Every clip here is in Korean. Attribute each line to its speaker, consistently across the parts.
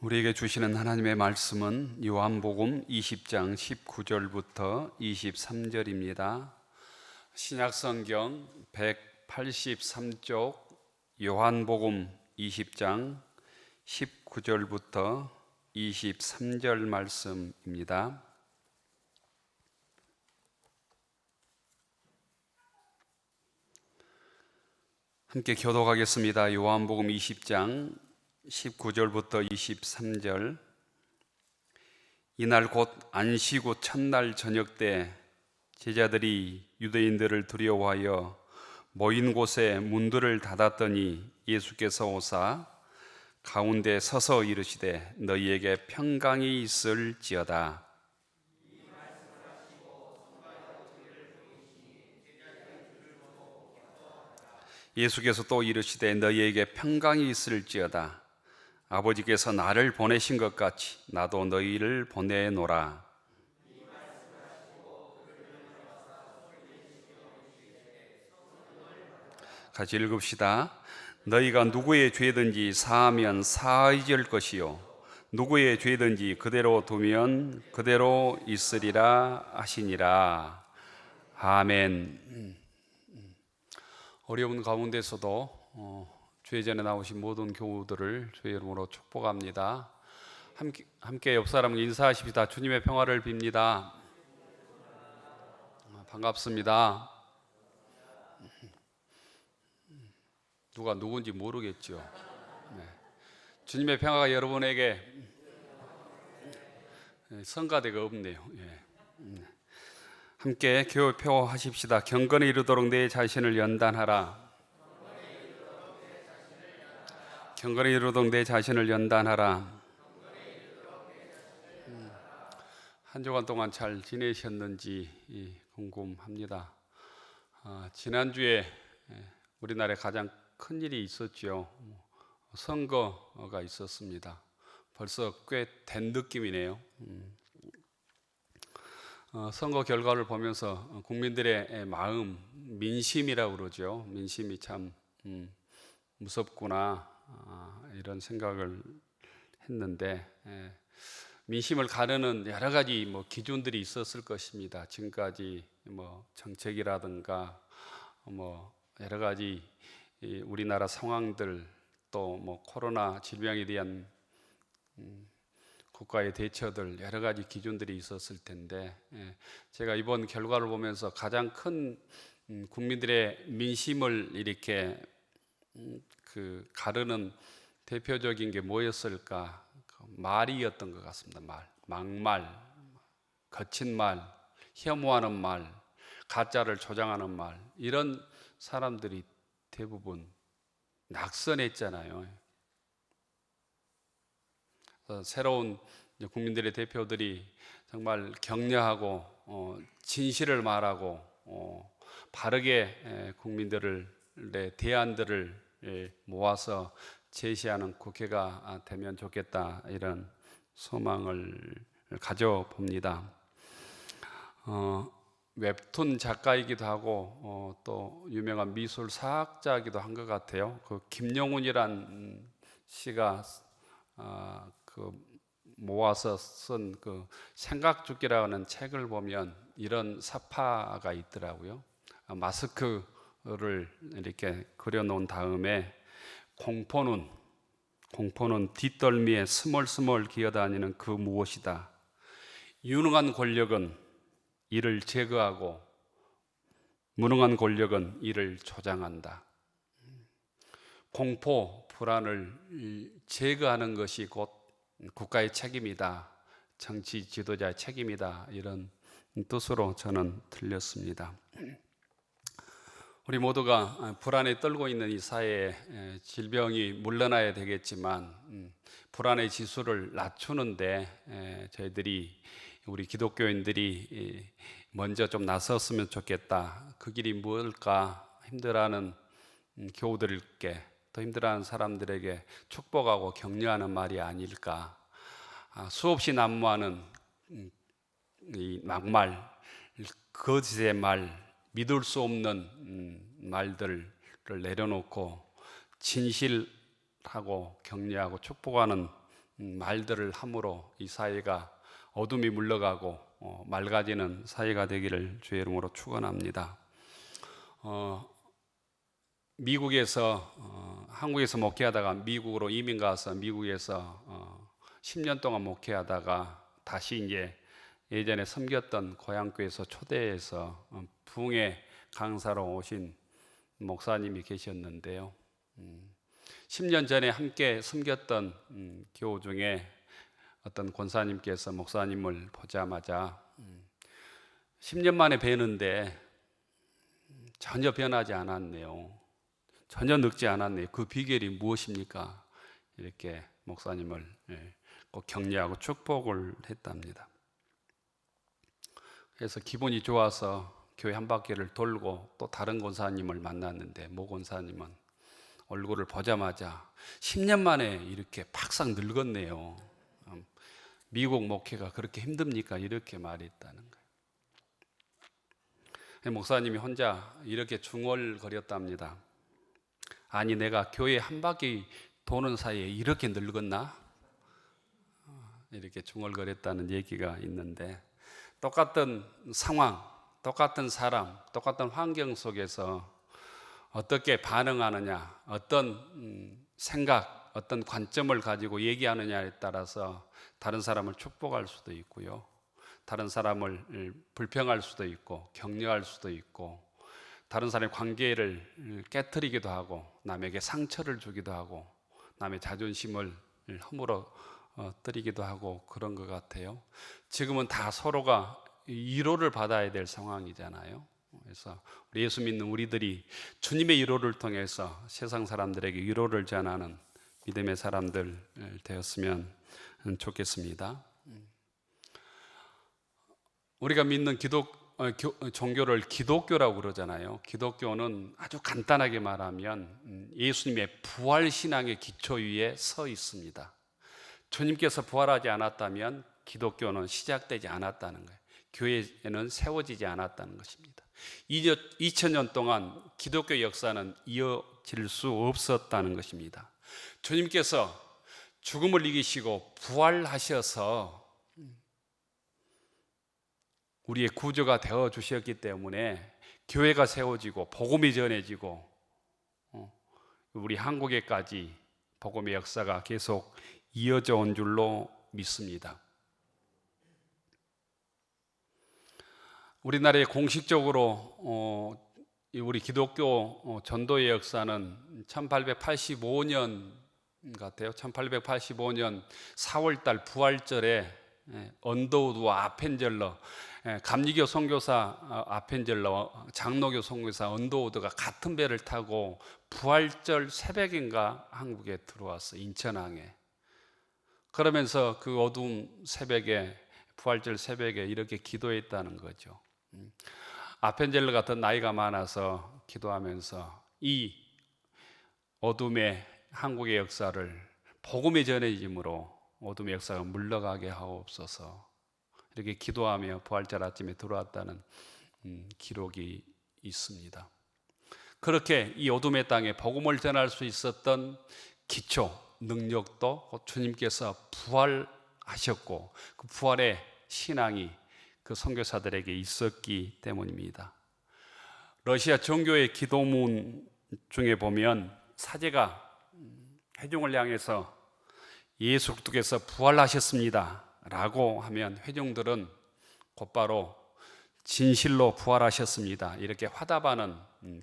Speaker 1: 우리에게 주시는 하나님의 말씀은 요한복음 20장 19절부터 23절입니다. 신약성경 183쪽 요한복음 20장 19절부터 23절 말씀입니다. 함께 교독하겠습니다. 요한복음 20장 19절부터 23절. 이날 곧 안식 후 첫날 저녁 때 제자들이 유대인들을 두려워하여 모인 곳에 문들을 닫았더니 예수께서 오사 가운데 서서 이르시되 너희에게 평강이 있을지어다. 예수께서 또 이르시되 너희에게 평강이 있을지어다. 아버지께서 나를 보내신 것 같이 나도 너희를 보내노라. 같이 읽읍시다. 너희가 누구의 죄든지 사하면 사해질 것이요 누구의 죄든지 그대로 두면 그대로 있으리라 하시니라. 아멘. 어려운 가운데서도 주의 전에 나오신 모든 교우들을 주의 이름으로 축복합니다. 함께 옆 사람과 인사하십시다. 주님의 평화를 빕니다. 반갑습니다. 누가 누군지 모르겠죠. 네. 주님의 평화가 여러분에게 성가대가 없네요. 함께 교표하십시다. 경건에 이르도록 내 자신을 연단하라. 경건에 이르도록 내 자신을 연단하라. 한 주간 동안 잘 지내셨는지 궁금합니다. 지난주에 우리나라에 가장 큰 일이 있었죠. 선거가 있었습니다. 벌써 꽤 된 느낌이네요. 선거 결과를 보면서 국민들의 마음, 민심이라고 그러죠. 민심이 참 무섭구나 이런 생각을 했는데, 민심을 가르는 여러 가지 기준들이 있었을 것입니다. 지금까지 정책이라든가 여러 가지 우리나라 상황들, 또 코로나 질병에 대한 국가의 대처들, 여러 가지 기준들이 있었을 텐데, 제가 이번 결과를 보면서 가장 큰 국민들의 민심을 이렇게 가르는 대표적인 게 뭐였을까? 말이었던 것 같습니다. 막말, 거친 말, 혐오하는 말, 가짜를 조장하는 말, 이런 사람들이 대부분 낙선했잖아요. 새로운 국민들의 대표들이 정말 격려하고 진실을 말하고 바르게 국민들의 대안들을 모아서 제시하는 국회가 되면 좋겠다, 이런 소망을 가져봅니다. 웹툰 작가이기도 하고 또 유명한 미술 사학자이기도 한 것 같아요. 김용훈이란 씨가 모아서 쓴 생각죽기라는 책을 보면 이런 사파가 있더라고요. 마스크를 이렇게 그려놓은 다음에 공포는 뒷덜미에 스멀스멀 기어다니는 그 무엇이다. 유능한 권력은 이를 제거하고 무능한 권력은 이를 조장한다. 공포, 불안을 제거하는 것이 곧 국가의 책임이다. 정치 지도자의 책임이다. 이런 뜻으로 저는 들렸습니다. 우리 모두가 불안에 떨고 있는 이 사회에 질병이 물러나야 되겠지만 불안의 지수를 낮추는데 저희들이, 우리 기독교인들이 먼저 좀 나섰으면 좋겠다. 그 길이 무엇일까? 힘들어하는 교우들께, 더 힘들어하는 사람들에게 축복하고 격려하는 말이 아닐까. 수없이 난무하는 이 막말, 거짓의 말, 믿을 수 없는 말들을 내려놓고 진실하고 격려하고 축복하는 말들을 함으로 이 사회가 어둠이 물러가고 맑아지는 사회가 되기를 주의 이름으로 축원합니다. 미국에서 한국에서 목회하다가 미국으로 이민 가서 미국에서 10년 동안 목회하다가 다시 이제 예전에 섬겼던 고향교회에서 초대해서 부흥회 강사로 오신 목사님이 계셨는데요. 10년 전에 함께 섬겼던 교우 중에 어떤 권사님께서 목사님을 보자마자 10년 만에 뵈는데 전혀 변하지 않았네요. 전혀 늙지 않았네요. 그 비결이 무엇입니까? 이렇게 목사님을 꼭 격려하고 축복을 했답니다. 그래서 기분이 좋아서 교회 한 바퀴를 돌고 또 다른 권사님을 만났는데 모 권사님은 얼굴을 보자마자 10년 만에 이렇게 팍싹 늙었네요. 미국 목회가 그렇게 힘듭니까? 이렇게 말했다는 거예요. 목사님이 혼자 이렇게 중얼거렸답니다. 아니, 내가 교회 한 바퀴 도는 사이에 이렇게 늙었나? 이렇게 중얼거렸다는 얘기가 있는데, 똑같은 상황, 똑같은 사람, 똑같은 환경 속에서 어떻게 반응하느냐, 어떤 생각, 어떤 관점을 가지고 얘기하느냐에 따라서 다른 사람을 축복할 수도 있고요, 다른 사람을 불평할 수도 있고 격려할 수도 있고, 다른 사람의 관계를 깨트리기도 하고 남에게 상처를 주기도 하고 남의 자존심을 허물어 드리기도 하고 그런 것 같아요. 지금은 다 서로가 위로를 받아야 될 상황이잖아요. 그래서 우리 예수 믿는 우리들이 주님의 위로를 통해서 세상 사람들에게 위로를 전하는 믿음의 사람들 되었으면 좋겠습니다. 우리가 믿는 종교를 기독교라고 그러잖아요. 기독교는 아주 간단하게 말하면 예수님의 부활신앙의 기초 위에 서 있습니다. 주님께서 부활하지 않았다면 기독교는 시작되지 않았다는 거예요. 교회는 세워지지 않았다는 것입니다. 2000년 동안 기독교 역사는 이어질 수 없었다는 것입니다. 주님께서 죽음을 이기시고 부활하셔서 우리의 구주가 되어 주셨기 때문에 교회가 세워지고 복음이 전해지고 우리 한국에까지 복음의 역사가 계속 이어져 온 줄로 믿습니다. 우리나라에 공식적으로 우리 기독교 전도의 역사는 1885년 같아요. 1885년 4월달 부활절에 언더우드와 아펜젤러, 감리교 선교사 아펜젤러, 장로교 선교사 언더우드가 같은 배를 타고 부활절 새벽인가 한국에 들어왔어요. 인천항에. 그러면서 그 어두운 새벽에, 부활절 새벽에 이렇게 기도했다는 거죠. 아펜젤러 같은 나이가 많아서 기도하면서 이 어둠의 한국의 역사를 복음의 전해짐으로 어둠의 역사가 물러가게 하옵소서, 이렇게 기도하며 부활절 아침에 들어왔다는 기록이 있습니다. 그렇게 이 어둠의 땅에 복음을 전할 수 있었던 기초, 능력도 주님께서 부활하셨고 그 부활의 신앙이 그 선교사들에게 있었기 때문입니다. 러시아 정교의 기도문 중에 보면 사제가 회중을 향해서 예수 그리스도께서 부활하셨습니다 라고 하면 회중들은 곧바로 진실로 부활하셨습니다 이렇게 화답하는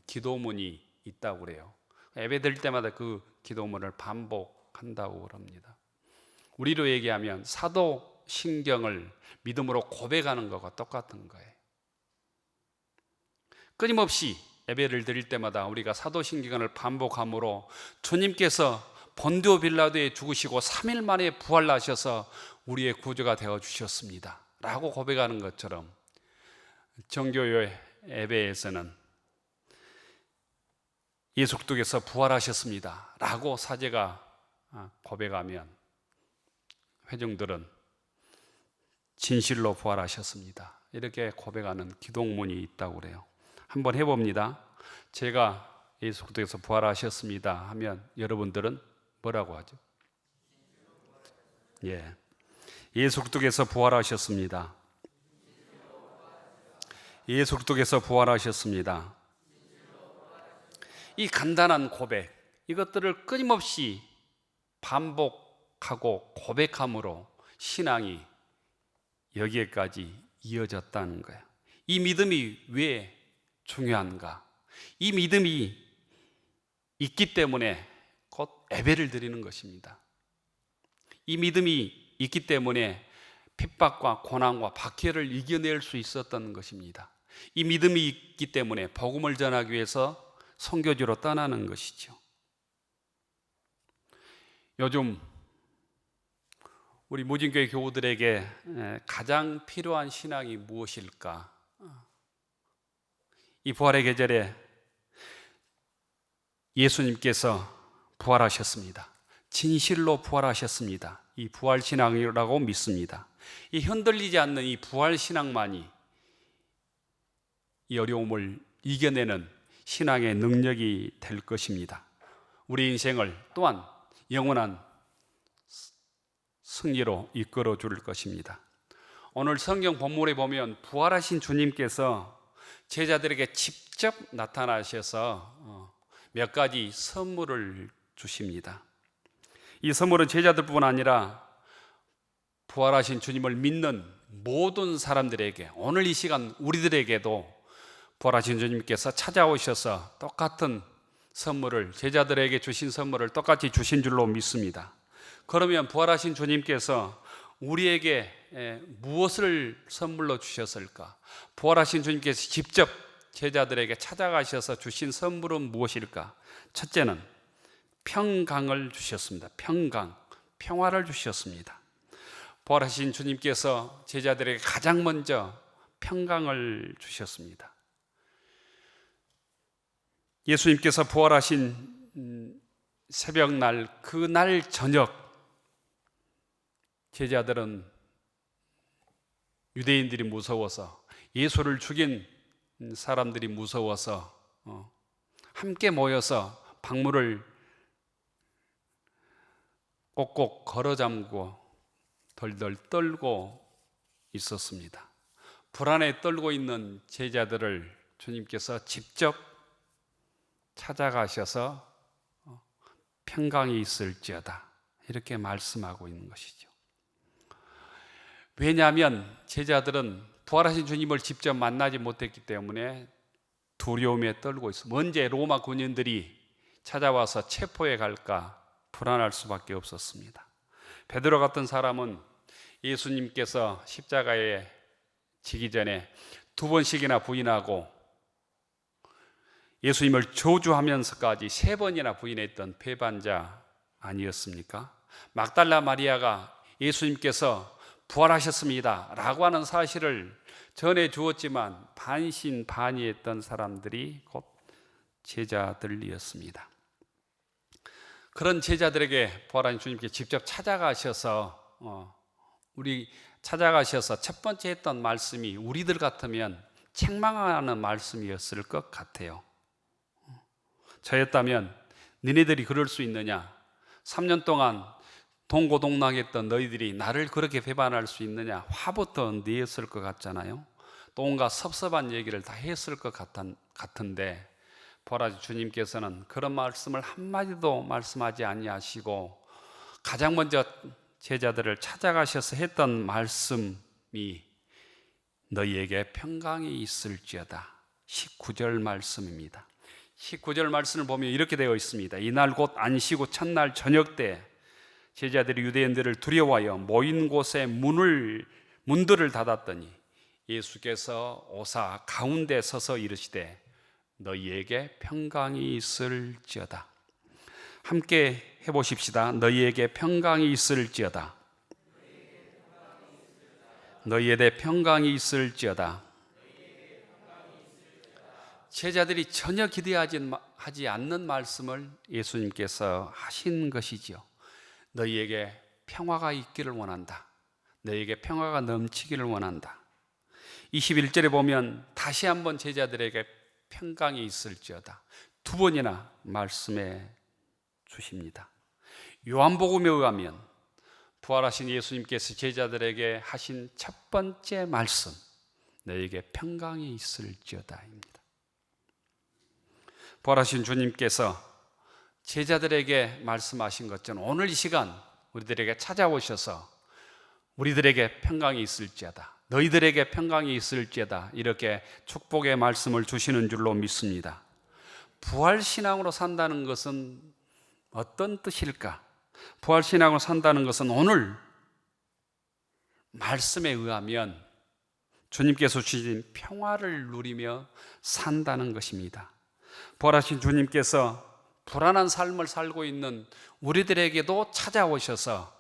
Speaker 1: 기도문이 있다고 그래요. 예배 드릴 때마다 그 기도문을 반복한다고 그럽니다. 우리로 얘기하면 사도신경을 믿음으로 고백하는 것과 똑같은 거예요. 끊임없이 예배를 드릴 때마다 우리가 사도신경을 반복함으로 주님께서 본디오 빌라도에 죽으시고 3일 만에 부활하셔서 우리의 구주가 되어주셨습니다 라고 고백하는 것처럼 정교의 예배에서는 예수 그리스도께서 부활하셨습니다 라고 사제가 고백하면 회중들은 진실로 부활하셨습니다 이렇게 고백하는 기도문이 있다고 그래요. 한번 해봅니다. 제가 예수 그리스도께서 부활하셨습니다 하면 여러분들은 뭐라고 하죠? 예, 예수 그리스도께서 부활하셨습니다. 예수 그리스도께서 부활하셨습니다. 이 간단한 고백, 이것들을 끊임없이 반복하고 고백함으로 신앙이 여기에까지 이어졌다는 거예요. 이 믿음이 왜 중요한가? 이 믿음이 있기 때문에 곧 예배를 드리는 것입니다. 이 믿음이 있기 때문에 핍박과 고난과 박해를 이겨낼 수 있었던 것입니다. 이 믿음이 있기 때문에 복음을 전하기 위해서 선교지로 떠나는 것이죠. 요즘 우리 무진교회 교우들에게 가장 필요한 신앙이 무엇일까? 이 부활의 계절에 예수님께서 부활하셨습니다. 진실로 부활하셨습니다. 이 부활신앙이라고 믿습니다. 이 흔들리지 않는 이 부활신앙만이 이 어려움을 이겨내는 신앙의 능력이 될 것입니다. 우리 인생을 또한 영원한 승리로 이끌어 줄 것입니다. 오늘 성경 본문에 보면 부활하신 주님께서 제자들에게 직접 나타나셔서 몇 가지 선물을 주십니다. 이 선물은 제자들뿐 아니라 부활하신 주님을 믿는 모든 사람들에게, 오늘 이 시간 우리들에게도 부활하신 주님께서 찾아오셔서 똑같은 선물을, 제자들에게 주신 선물을 똑같이 주신 줄로 믿습니다. 그러면 부활하신 주님께서 우리에게 무엇을 선물로 주셨을까? 부활하신 주님께서 직접 제자들에게 찾아가셔서 주신 선물은 무엇일까? 첫째는 평강을 주셨습니다. 평화를 주셨습니다. 부활하신 주님께서 제자들에게 가장 먼저 평강을 주셨습니다. 예수님께서 부활하신 새벽날, 그날 저녁 제자들은 유대인들이 무서워서, 예수를 죽인 사람들이 무서워서 함께 모여서 방문을 꼭꼭 걸어 잠그고 덜덜 떨고 있었습니다. 불안에 떨고 있는 제자들을 주님께서 직접 찾아가셔서 평강이 있을지어다 이렇게 말씀하고 있는 것이죠. 왜냐하면 제자들은 부활하신 주님을 직접 만나지 못했기 때문에 두려움에 떨고 있어. 언제 로마 군인들이 찾아와서 체포해 갈까 불안할 수밖에 없었습니다. 베드로 같은 사람은 예수님께서 십자가에 지기 전에 2번씩이나 부인하고 예수님을 저주하면서까지 3번이나 부인했던 배반자 아니었습니까? 막달라 마리아가 예수님께서 부활하셨습니다 라고 하는 사실을 전해 주었지만 반신반의했던 사람들이 곧 제자들이었습니다. 그런 제자들에게 부활하신 주님께 직접 찾아가셔서 첫 번째 했던 말씀이 우리들 같으면 책망하는 말씀이었을 것 같아요. 저였다면 너희들이 그럴 수 있느냐? 3년 동안 동고동락했던 너희들이 나를 그렇게 배반할 수 있느냐? 화부터 내었을 것 같잖아요. 또 온갖 섭섭한 얘기를 다 했을 것 같은데 부활하신 주님께서는 그런 말씀을 한마디도 말씀하지 아니하시고 가장 먼저 제자들을 찾아가셔서 했던 말씀이 너희에게 평강이 있을지어다. 19절 말씀입니다. 19절 말씀을 보면 이렇게 되어 있습니다. 이날 곧 안식 후 첫날 저녁 때 제자들이 유대인들을 두려워하여 모인 곳에 문들을 닫았더니 예수께서 오사 가운데 서서 이르시되 너희에게 평강이 있을지어다. 함께 해보십시다. 너희에게 평강이 있을지어다. 너희에게 평강이 있을지어다. 제자들이 전혀 기대하지 않는 말씀을 예수님께서 하신 것이지요. 너희에게 평화가 있기를 원한다. 너희에게 평화가 넘치기를 원한다. 21절에 보면 다시 한번 제자들에게 평강이 있을지어다 2번이나 말씀해 주십니다. 요한복음에 의하면 부활하신 예수님께서 제자들에게 하신 첫 번째 말씀, 너에게 평강이 있을지어다입니다. 부활하신 주님께서 제자들에게 말씀하신 것처럼 오늘 이 시간 우리들에게 찾아오셔서 우리들에게 평강이 있을지어다, 너희들에게 평강이 있을지어다, 이렇게 축복의 말씀을 주시는 줄로 믿습니다. 부활신앙으로 산다는 것은 어떤 뜻일까? 부활신앙으로 산다는 것은 오늘 말씀에 의하면 주님께서 주신 평화를 누리며 산다는 것입니다. 부활하신 주님께서 불안한 삶을 살고 있는 우리들에게도 찾아오셔서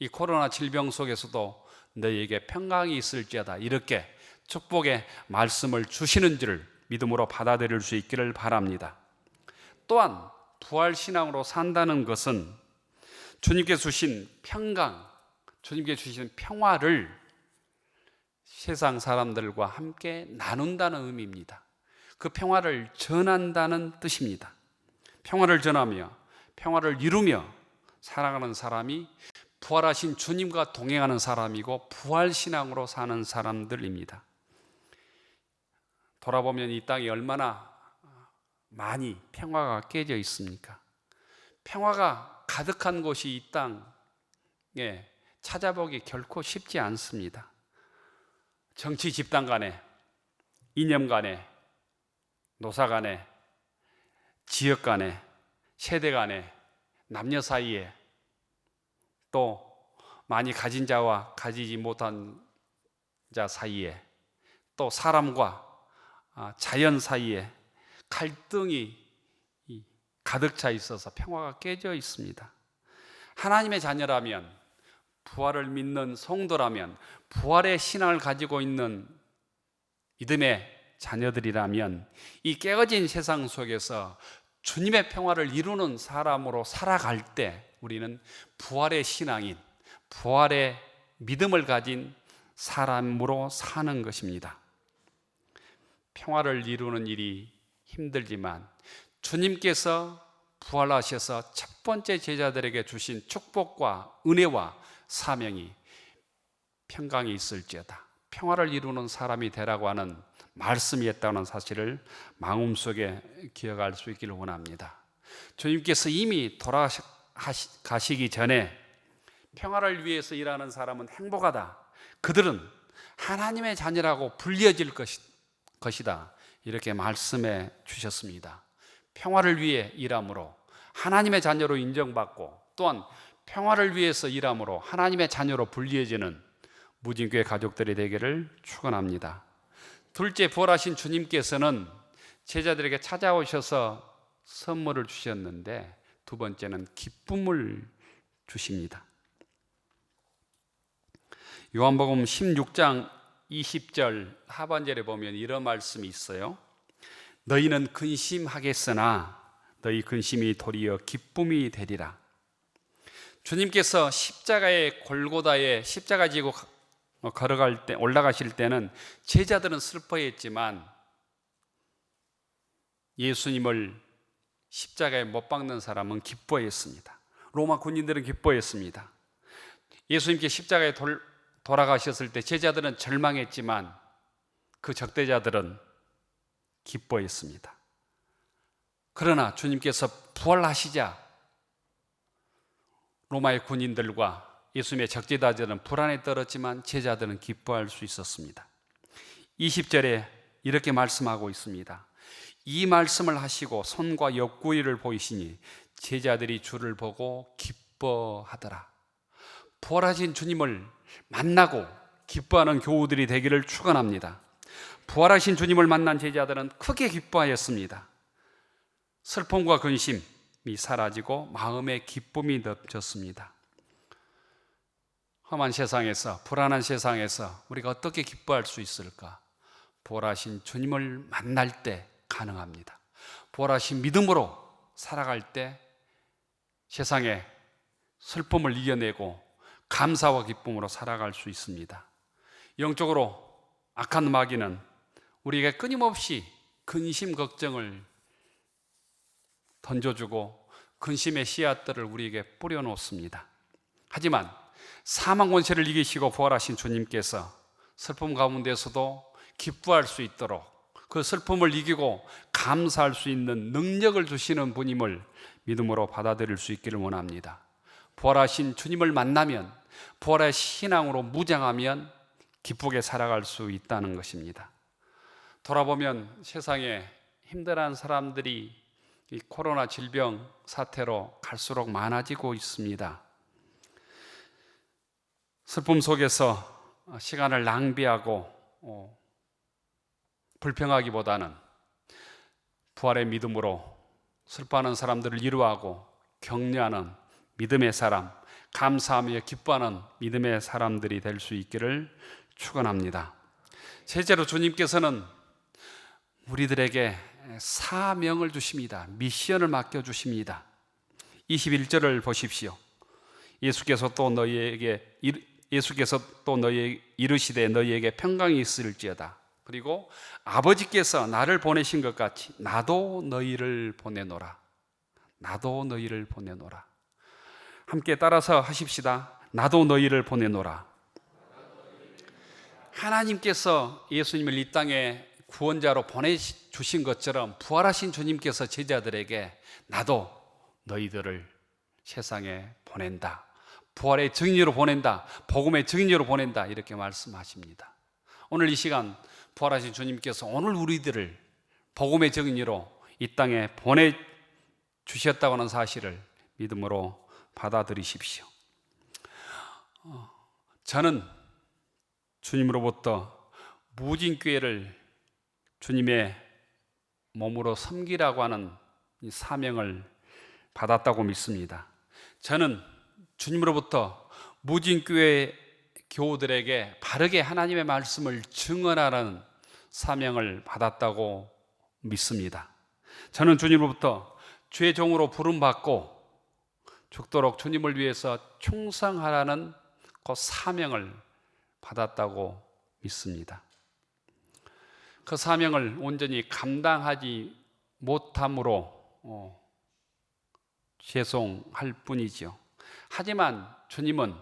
Speaker 1: 이 코로나 질병 속에서도 너희에게 평강이 있을지어다, 이렇게 축복의 말씀을 주시는 줄 믿음으로 받아들일 수 있기를 바랍니다. 또한 부활신앙으로 산다는 것은 주님께서 주신 평강, 주님께서 주신 평화를 세상 사람들과 함께 나눈다는 의미입니다. 그 평화를 전한다는 뜻입니다. 평화를 전하며 평화를 이루며 살아가는 사람이 부활하신 주님과 동행하는 사람이고 부활신앙으로 사는 사람들입니다. 돌아보면 이 땅이 얼마나 많이 평화가 깨져 있습니까? 평화가 가득한 곳이 이 땅에 찾아보기 결코 쉽지 않습니다. 정치 집단 간에, 이념 간에, 노사 간에, 지역 간에, 세대 간에, 남녀 사이에, 또 많이 가진 자와 가지지 못한 자 사이에, 또 사람과 자연 사이에 갈등이 가득 차 있어서 평화가 깨져 있습니다. 하나님의 자녀라면, 부활을 믿는 성도라면, 부활의 신앙을 가지고 있는 믿음의 자녀들이라면 이 깨어진 세상 속에서 주님의 평화를 이루는 사람으로 살아갈 때 우리는 부활의 신앙인, 부활의 믿음을 가진 사람으로 사는 것입니다. 평화를 이루는 일이 힘들지만 주님께서 부활하셔서 첫 번째 제자들에게 주신 축복과 은혜와 사명이 평강이 있을지어다, 평화를 이루는 사람이 되라고 하는 말씀이었다는 사실을 마음속에 기억할 수 있기를 원합니다. 주님께서 이미 돌아가시기 전에 평화를 위해서 일하는 사람은 행복하다, 그들은 하나님의 자녀라고 불려질 것이다, 이렇게 말씀해 주셨습니다. 평화를 위해 일함으로 하나님의 자녀로 인정받고, 또한 평화를 위해서 일함으로 하나님의 자녀로 불리해지는 무진교회 가족들이 되기를 축원합니다. 둘째, 부활하신 주님께서는 제자들에게 찾아오셔서 선물을 주셨는데, 두 번째는 기쁨을 주십니다. 요한복음 16장 20절 하반절에 보면 이런 말씀이 있어요. 너희는 근심하겠으나 너희 근심이 도리어 기쁨이 되리라. 주님께서 십자가의 골고다에 십자가 지고 걸어갈 때, 올라가실 때는 제자들은 슬퍼했지만 예수님을 십자가에 못 박는 사람은 기뻐했습니다. 로마 군인들은 기뻐했습니다. 예수님께 십자가에 돌아가셨을 때 제자들은 절망했지만 그 적대자들은 기뻐했습니다. 그러나 주님께서 부활하시자 로마의 군인들과 예수님의 적대자들은 불안에 떨었지만 제자들은 기뻐할 수 있었습니다. 20절에 이렇게 말씀하고 있습니다. 이 말씀을 하시고 손과 옆구리를 보이시니 제자들이 주를 보고 기뻐하더라. 부활하신 주님을 만나고 기뻐하는 교우들이 되기를 축원합니다. 부활하신 주님을 만난 제자들은 크게 기뻐하였습니다. 슬픔과 근심이 사라지고 마음의 기쁨이 넘쳤습니다. 험한 세상에서, 불안한 세상에서 우리가 어떻게 기뻐할 수 있을까? 부활하신 주님을 만날 때 가능합니다. 부활하신 믿음으로 살아갈 때 세상의 슬픔을 이겨내고 감사와 기쁨으로 살아갈 수 있습니다. 영적으로 악한 마귀는 우리에게 끊임없이 근심, 걱정을 던져주고 근심의 씨앗들을 우리에게 뿌려놓습니다. 하지만 사망 권세를 이기시고 부활하신 주님께서 슬픔 가운데서도 기뻐할 수 있도록 그 슬픔을 이기고 감사할 수 있는 능력을 주시는 분임을 믿음으로 받아들일 수 있기를 원합니다. 부활하신 주님을 만나면, 부활의 신앙으로 무장하면 기쁘게 살아갈 수 있다는 것입니다. 돌아보면 세상에 힘들어하는 사람들이 이 코로나 질병 사태로 갈수록 많아지고 있습니다. 슬픔 속에서 시간을 낭비하고 불평하기보다는 부활의 믿음으로 슬퍼하는 사람들을 위로하고 격려하는 믿음의 사람, 감사하며 기뻐하는 믿음의 사람들이 될 수 있기를 축원합니다. 실제로 주님께서는 우리들에게 사명을 주십니다. 미션을 맡겨주십니다. 21절을 보십시오. 예수께서 또 너희에게 이르시되 너희에게 평강이 있을지어다. 그리고 아버지께서 나를 보내신 것 같이 나도 너희를 보내노라. 나도 너희를 보내노라. 함께 따라서 하십시다. 나도 너희를 보내노라. 하나님께서 예수님을 이 땅에 구원자로 보내주신 것처럼 부활하신 주님께서 제자들에게 나도 너희들을 세상에 보낸다. 부활의 증인으로 보낸다. 복음의 증인으로 보낸다. 이렇게 말씀하십니다. 오늘 이 시간 부활하신 주님께서 오늘 우리들을 복음의 증인으로 이 땅에 보내주셨다고 하는 사실을 믿음으로 받아들이십시오. 저는 주님으로부터 무진교회를 주님의 몸으로 섬기라고 하는 이 사명을 받았다고 믿습니다. 저는 주님으로부터 무진교회 교우들에게 바르게 하나님의 말씀을 증언하라는 사명을 받았다고 믿습니다. 저는 주님으로부터 주의 종으로 부름받고 죽도록 주님을 위해서 충성하라는 그 사명을 받았다고 믿습니다. 그 사명을 온전히 감당하지 못함으로 죄송할 뿐이지요. 하지만 주님은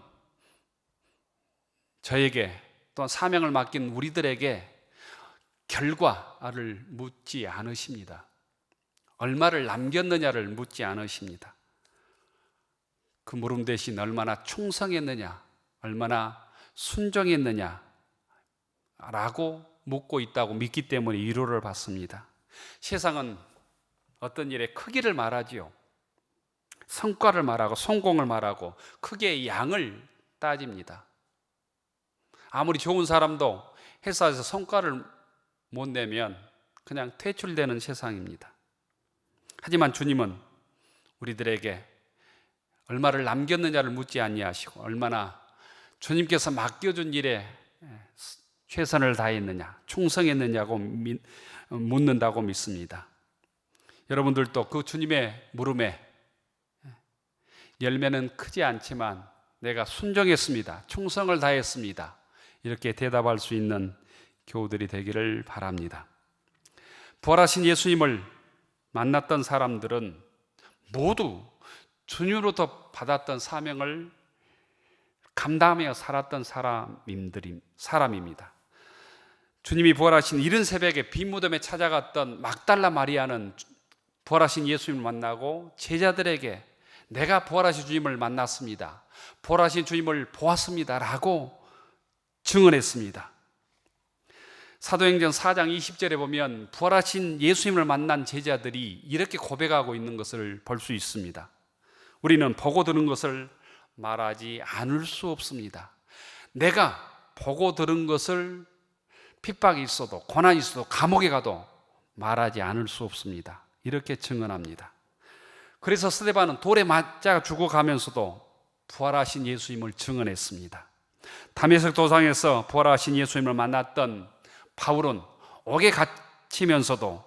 Speaker 1: 저에게 또한 사명을 맡긴 우리들에게 결과를 묻지 않으십니다. 얼마를 남겼느냐를 묻지 않으십니다. 그 물음 대신 얼마나 충성했느냐, 얼마나 순종했느냐 라고 묻고 있다고 믿기 때문에 위로를 받습니다. 세상은 어떤 일의 크기를 말하지요. 성과를 말하고 성공을 말하고 크게 양을 따집니다. 아무리 좋은 사람도 회사에서 성과를 못 내면 그냥 퇴출되는 세상입니다. 하지만 주님은 우리들에게 얼마를 남겼느냐를 묻지 아니하시고 얼마나 주님께서 맡겨준 일에 최선을 다했느냐, 충성했느냐고 묻는다고 믿습니다. 여러분들도 그 주님의 물음에 열매는 크지 않지만 내가 순종했습니다, 충성을 다했습니다, 이렇게 대답할 수 있는 교우들이 되기를 바랍니다. 부활하신 예수님을 만났던 사람들은 모두 주님으로부터 받았던 사명을 감당하며 살았던 사람입니다. 주님이 부활하신 이른 새벽에 빈 무덤에 찾아갔던 막달라 마리아는 부활하신 예수님을 만나고 제자들에게 내가 부활하신 주님을 만났습니다, 부활하신 주님을 보았습니다 라고 증언했습니다. 사도행전 4장 20절에 보면 부활하신 예수님을 만난 제자들이 이렇게 고백하고 있는 것을 볼 수 있습니다. 우리는 보고 들은 것을 말하지 않을 수 없습니다. 내가 보고 들은 것을 핍박이 있어도 고난이 있어도 감옥에 가도 말하지 않을 수 없습니다. 이렇게 증언합니다. 그래서 스데반은 돌에 맞아 죽어가면서도 부활하신 예수님을 증언했습니다. 다메섹 도상에서 부활하신 예수님을 만났던 바울은 옥에 갇히면서도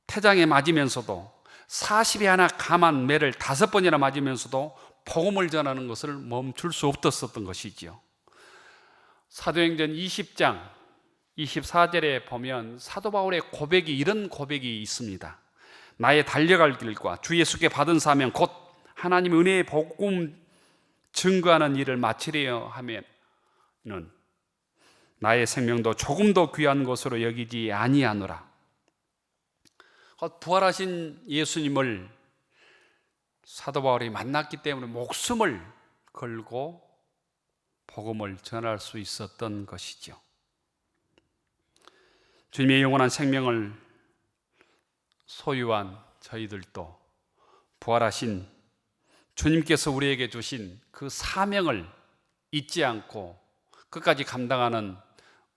Speaker 1: 태장에 맞으면서도 40에 하나 감한 매를 5번이나 맞으면서도 복음을 전하는 것을 멈출 수 없었던 것이지요. 사도행전 20장 24절에 보면 사도 바울의 고백이 이런 고백이 있습니다. 나의 달려갈 길과 주 예수께 받은 사명 곧 하나님의 은혜의 복음 증거하는 일을 마치려 하면은 나의 생명도 조금도 귀한 것으로 여기지 아니하노라. 부활하신 예수님을 사도 바울이 만났기 때문에 목숨을 걸고 복음을 전할 수 있었던 것이죠. 주님의 영원한 생명을 소유한 저희들도 부활하신 주님께서 우리에게 주신 그 사명을 잊지 않고 끝까지 감당하는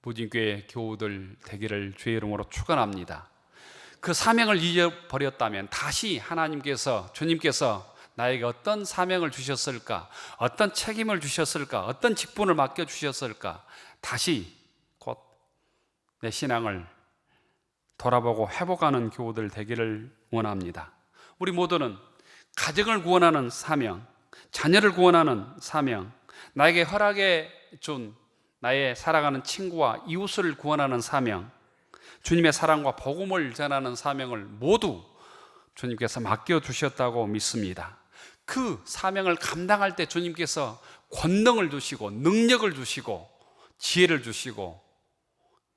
Speaker 1: 무진교회 교우들 되기를 주의 이름으로 축원합니다. 그 사명을 잊어버렸다면 다시 주님께서 나에게 어떤 사명을 주셨을까, 어떤 책임을 주셨을까, 어떤 직분을 맡겨주셨을까, 다시 곧 내 신앙을 돌아보고 회복하는 교우들 되기를 원합니다. 우리 모두는 가정을 구원하는 사명, 자녀를 구원하는 사명, 나에게 허락해 준 나의 사랑하는 친구와 이웃을 구원하는 사명, 주님의 사랑과 복음을 전하는 사명을 모두 주님께서 맡겨주셨다고 믿습니다. 그 사명을 감당할 때 주님께서 권능을 주시고 능력을 주시고 지혜를 주시고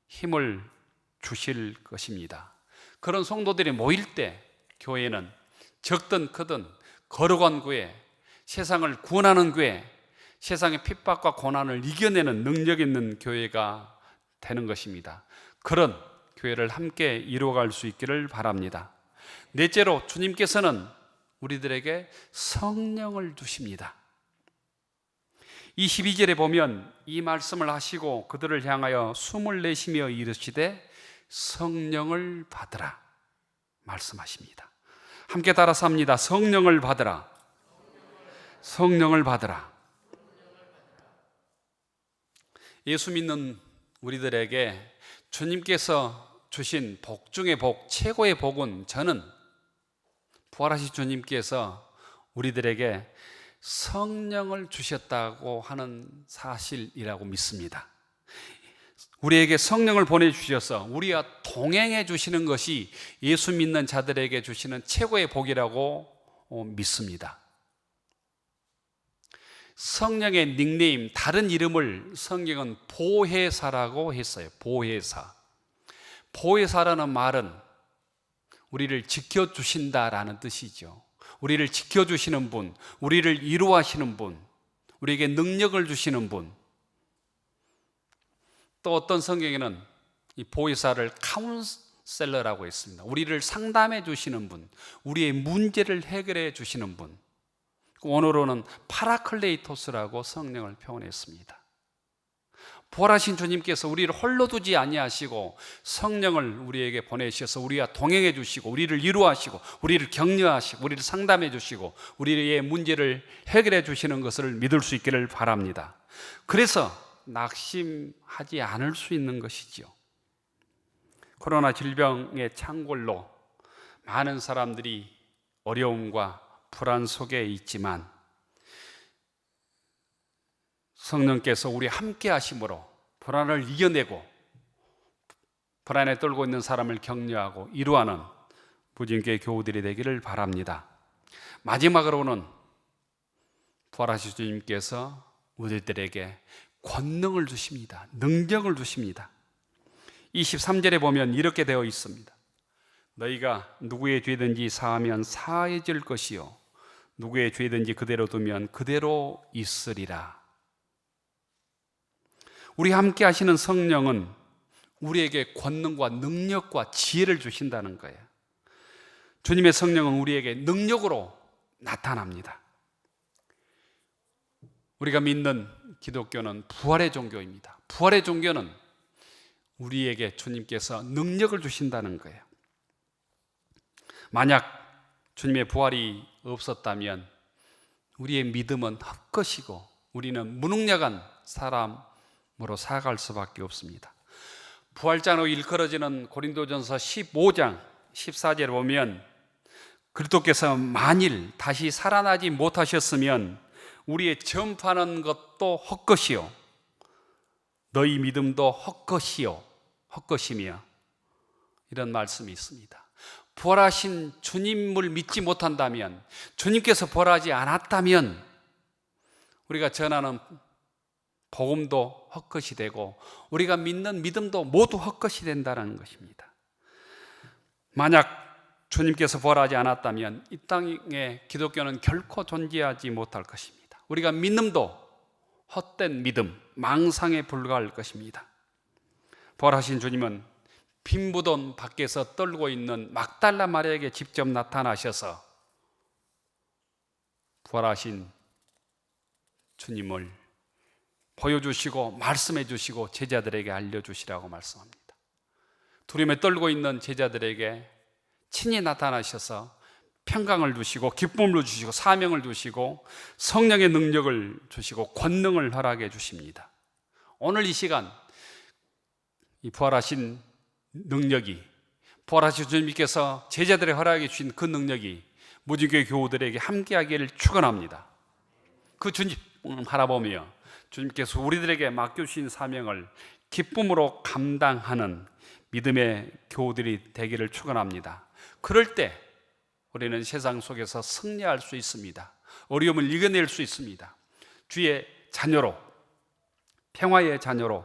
Speaker 1: 힘을 주실 것입니다. 그런 성도들이 모일 때 교회는 적든 크든 거룩한 교회, 세상을 구원하는 교회, 세상의 핍박과 고난을 이겨내는 능력 있는 교회가 되는 것입니다. 그런 교회를 함께 이루어갈 수 있기를 바랍니다. 넷째로 주님께서는 우리들에게 성령을 주십니다. 22절에 보면 이 말씀을 하시고 그들을 향하여 숨을 내쉬며 이르시되 성령을 받으라 말씀하십니다. 함께 따라서 합니다. 성령을 받으라. 성령을 받으라. 예수 믿는 우리들에게 주님께서 주신 복 중의 복, 최고의 복은 저는 부활하신 주님께서 우리들에게 성령을 주셨다고 하는 사실이라고 믿습니다. 우리에게 성령을 보내주셔서 우리와 동행해 주시는 것이 예수 믿는 자들에게 주시는 최고의 복이라고 믿습니다. 성령의 닉네임, 다른 이름을 성경은 보혜사라고 했어요. 보혜사. 보혜사라는 말은 우리를 지켜주신다라는 뜻이죠. 우리를 지켜주시는 분, 우리를 이루하시는 분, 우리에게 능력을 주시는 분. 또 어떤 성경에는 이 보혜사를 카운셀러라고 했습니다. 우리를 상담해 주시는 분, 우리의 문제를 해결해 주시는 분. 원어로는 파라클레이토스라고 성령을 표현했습니다. 부활하신 주님께서 우리를 홀로 두지 아니하시고 성령을 우리에게 보내셔서 우리와 동행해 주시고 우리를 이루하시고 우리를 격려하시고 우리를 상담해 주시고 우리의 문제를 해결해 주시는 것을 믿을 수 있기를 바랍니다. 그래서 낙심하지 않을 수 있는 것이죠. 코로나 질병의 창궐로 많은 사람들이 어려움과 불안 속에 있지만 성령께서 우리 함께 하심으로 불안을 이겨내고 불안에 떨고 있는 사람을 격려하고 이루하는 무진교회 교우들이 되기를 바랍니다. 마지막으로는 부활하신 주님께서 우리들에게 권능을 주십니다. 능력을 주십니다. 23절에 보면 이렇게 되어 있습니다. 너희가 누구의 죄든지 사하면 사해질 것이요 누구의 죄든지 그대로 두면 그대로 있으리라. 우리 함께 하시는 성령은 우리에게 권능과 능력과 지혜를 주신다는 거예요. 주님의 성령은 우리에게 능력으로 나타납니다. 우리가 믿는 기독교는 부활의 종교입니다. 부활의 종교는 우리에게 주님께서 능력을 주신다는 거예요. 만약 주님의 부활이 없었다면 우리의 믿음은 헛것이고 우리는 무능력한 사람으로 살아갈 수밖에 없습니다. 부활장으로 일컬어지는 고린도전서 15장 14절에 보면 그리스도께서 만일 다시 살아나지 못하셨으면 우리의 전파하는 것도 헛것이요 너희 믿음도 헛것이며 이런 말씀이 있습니다. 부활하신 주님을 믿지 못한다면 주님께서 부활하지 않았다면 우리가 전하는 복음도 헛것이 되고 우리가 믿는 믿음도 모두 헛것이 된다는 것입니다. 만약 주님께서 부활하지 않았다면 이 땅에 기독교는 결코 존재하지 못할 것입니다. 우리가 믿음도 헛된 믿음, 망상에 불과할 것입니다. 부활하신 주님은 빈부돈 밖에서 떨고 있는 막달라 마리아에게 직접 나타나셔서 부활하신 주님을 보여주시고 말씀해 주시고 제자들에게 알려주시라고 말씀합니다. 두려움에 떨고 있는 제자들에게 친히 나타나셔서 평강을 주시고 기쁨을 주시고 사명을 주시고 성령의 능력을 주시고 권능을 허락해 주십니다. 오늘 이 시간 이 부활하신 능력이, 부활하신 주님께서 제자들에게 허락해 주신 그 능력이 무진교회 교우들에게 함께하기를 축원합니다. 그 주님 바라보며 주님께서 우리들에게 맡겨주신 사명을 기쁨으로 감당하는 믿음의 교우들이 되기를 축원합니다. 그럴 때 우리는 세상 속에서 승리할 수 있습니다. 어려움을 이겨낼 수 있습니다. 주의 자녀로, 평화의 자녀로,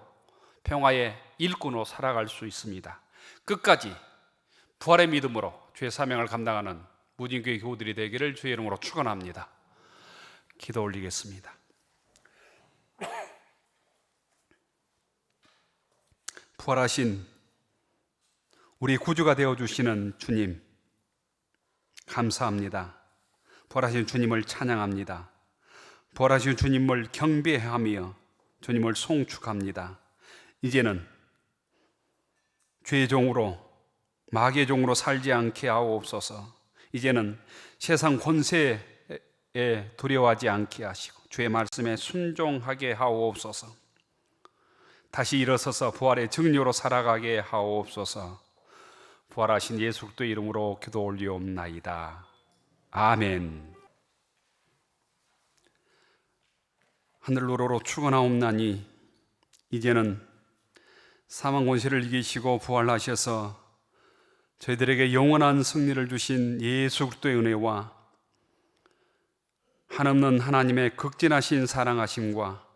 Speaker 1: 평화의 일꾼으로 살아갈 수 있습니다. 끝까지 부활의 믿음으로 주의 사명을 감당하는 무진교회 교우들이 되기를 주의 이름으로 축원합니다. 기도 올리겠습니다. 부활하신 우리 구주가 되어주시는 주님 감사합니다. 부활하신 주님을 찬양합니다. 부활하신 주님을 경배하며 주님을 송축합니다. 이제는 죄의 종으로 마귀의 종으로 살지 않게 하옵소서. 이제는 세상 권세에 두려워하지 않게 하시고 주의 말씀에 순종하게 하옵소서. 다시 일어서서 부활의 증료로 살아가게 하옵소서. 부활하신 예수 그리스도의 이름으로 기도 올리옵나이다. 아멘. 하늘로로 축원하옵나니 이제는 사망 권세를 이기시고 부활하셔서 저희들에게 영원한 승리를 주신 예수 그리스도의 은혜와 한없는 하나님의 극진하신 사랑하심과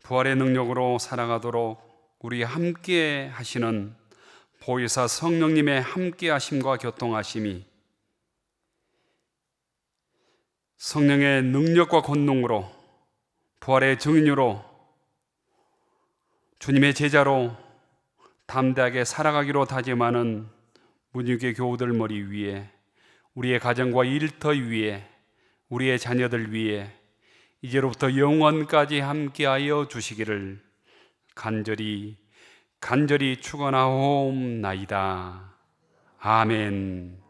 Speaker 1: 부활의 능력으로 살아가도록 우리 함께 하시는 보혜사 성령님의 함께 하심과 교통하심이 성령의 능력과 권능으로 부활의 증인으로 주님의 제자로 담대하게 살아가기로 다짐하는 무진교회 교우들 머리 위에, 우리의 가정과 일터 위에, 우리의 자녀들 위에 이제로부터 영원까지 함께하여 주시기를 간절히 축원하옵나이다. 아멘.